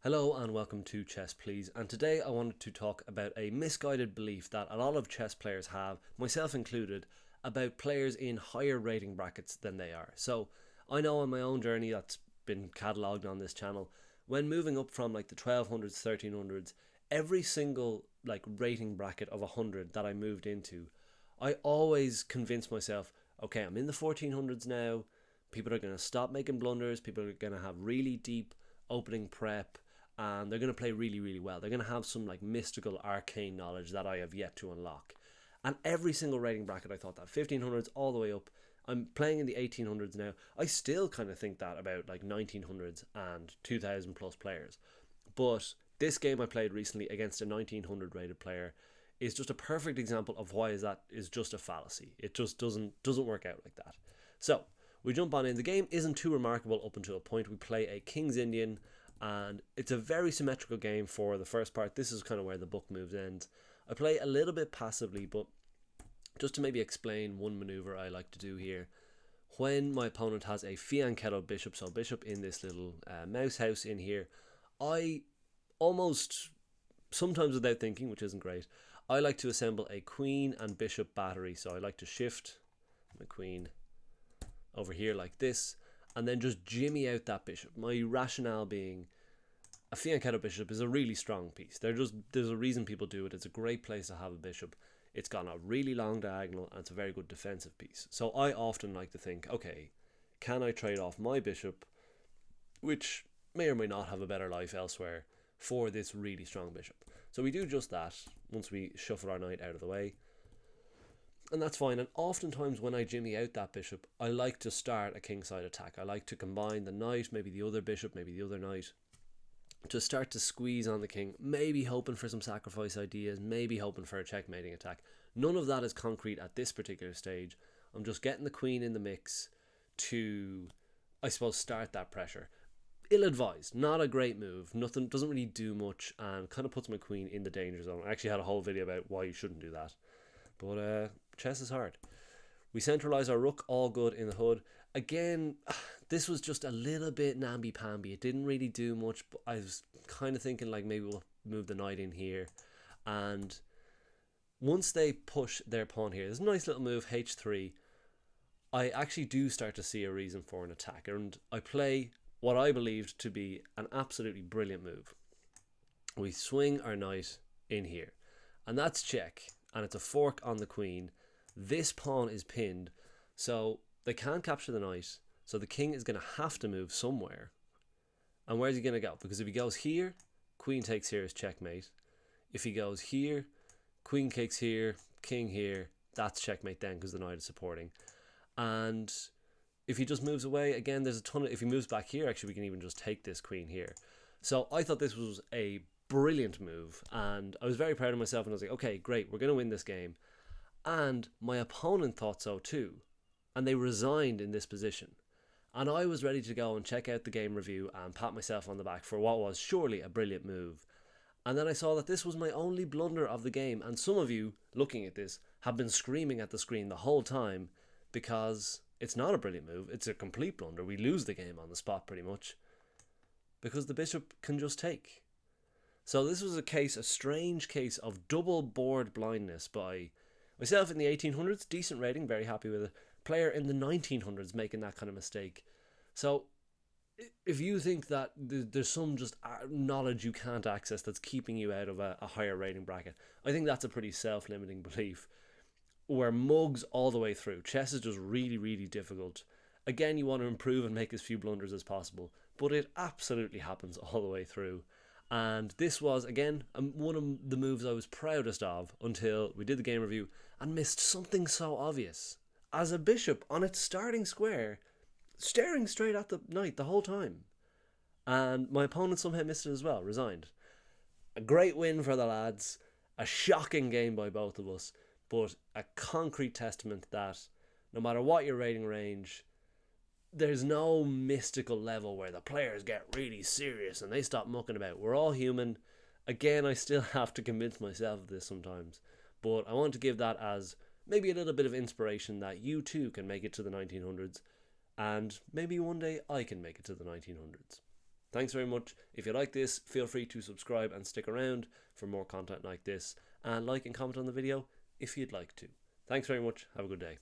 Hello and welcome to Chess Please, and today I wanted to talk about a misguided belief that a lot of chess players have, myself included, about players in higher rating brackets than they are. So I know on my own journey that's been catalogued on this channel, when moving up from like the 1200s, 1300s, every single like rating bracket of 100 that I moved into, I always convinced myself, okay, I'm in the 1400s now, people are going to stop making blunders, people are going to have really deep opening prep, and they're going to play really, really well. They're going to have some like mystical arcane knowledge that I have yet to unlock. And every single rating bracket I thought that, 1500s all the way up. I'm playing in the 1800s now. I still kind of think that about like 1900s and 2000 plus players. But this game I played recently against a 1900 rated player is just a perfect example of why that is just a fallacy. It just doesn't work out like that. So we jump on in. The game isn't too remarkable up until a point. We play a King's Indian, and it's a very symmetrical game for the first part. This is kind of where the book moves ends. I play a little bit passively, but just to maybe explain one maneuver I like to do here. When my opponent has a fianchetto bishop, so bishop in this little mouse house in here, I almost, sometimes without thinking, which isn't great, I like to assemble a queen and bishop battery. So I like to shift my queen over here like this, and then just jimmy out that bishop. My rationale being a fianchetto bishop is a really strong piece. There's a reason people do it. It's a great place to have a bishop. It's got a really long diagonal and it's a very good defensive piece. So I often like to think, okay, can I trade off my bishop, which may or may not have a better life elsewhere, for this really strong bishop? So we do just that once we shuffle our knight out of the way, and that's fine. And oftentimes when I jimmy out that bishop, I like to start a kingside attack. I like to combine the knight, maybe the other bishop, maybe the other knight, to start to squeeze on the king, maybe hoping for some sacrifice ideas, maybe hoping for a checkmating attack. None of that is concrete at this particular stage. I'm just getting the queen in the mix to, I suppose, start that pressure. Ill-advised, not a great move. Nothing, doesn't really do much, and kind of puts my queen in the danger zone. I actually had a whole video about why you shouldn't do that. But chess is hard. We centralise our rook, all good in the hood. Again, this was just a little bit namby-pamby. It didn't really do much, but I was kind of thinking like maybe we'll move the knight in here. And once they push their pawn here, there's a nice little move, h3. I actually do start to see a reason for an attack, and I play what I believed to be an absolutely brilliant move. We swing our knight in here, and that's check, and it's a fork on the queen. This pawn is pinned, so they can't capture the knight, so the king is going to have to move somewhere. And where's he going to go? Because if he goes here, queen takes here is checkmate. If he goes here, queen takes here, king here, that's checkmate then because the knight is supporting. And if he just moves away, again, there's a ton of, if he moves back here, actually we can even just take this queen here. So I thought this was a brilliant move, and I was very proud of myself, and I was like, okay, great, we're going to win this game. And my opponent thought so too, and they resigned in this position. And I was ready to go and check out the game review and pat myself on the back for what was surely a brilliant move. And then I saw that this was my only blunder of the game, and some of you looking at this have been screaming at the screen the whole time because it's not a brilliant move, it's a complete blunder. We lose the game on the spot pretty much because the bishop can just take. So this was a strange case of double board blindness by myself in the 1800s, decent rating, very happy with it. Player in the 1900s making that kind of mistake. So if you think that there's some just knowledge you can't access that's keeping you out of a higher rating bracket, I think that's a pretty self-limiting belief. We're mugs all the way through. Chess is just really, really difficult. Again, you want to improve and make as few blunders as possible, but it absolutely happens all the way through. And this was, again, one of the moves I was proudest of until we did the game review and missed something so obvious. As a bishop on its starting square, staring straight at the knight the whole time. And my opponent somehow missed it as well, resigned. A great win for the lads. A shocking game by both of us, but a concrete testament that no matter what your rating range, there's no mystical level where the players get really serious and they stop mucking about. We're all human. Again, I still have to convince myself of this sometimes, but I want to give that as maybe a little bit of inspiration that you too can make it to the 1900s, and maybe one day I can make it to the 1900s. Thanks very much. If you like this, feel free to subscribe and stick around for more content like this, and like and comment on the video if you'd like to. Thanks very much. Have a good day.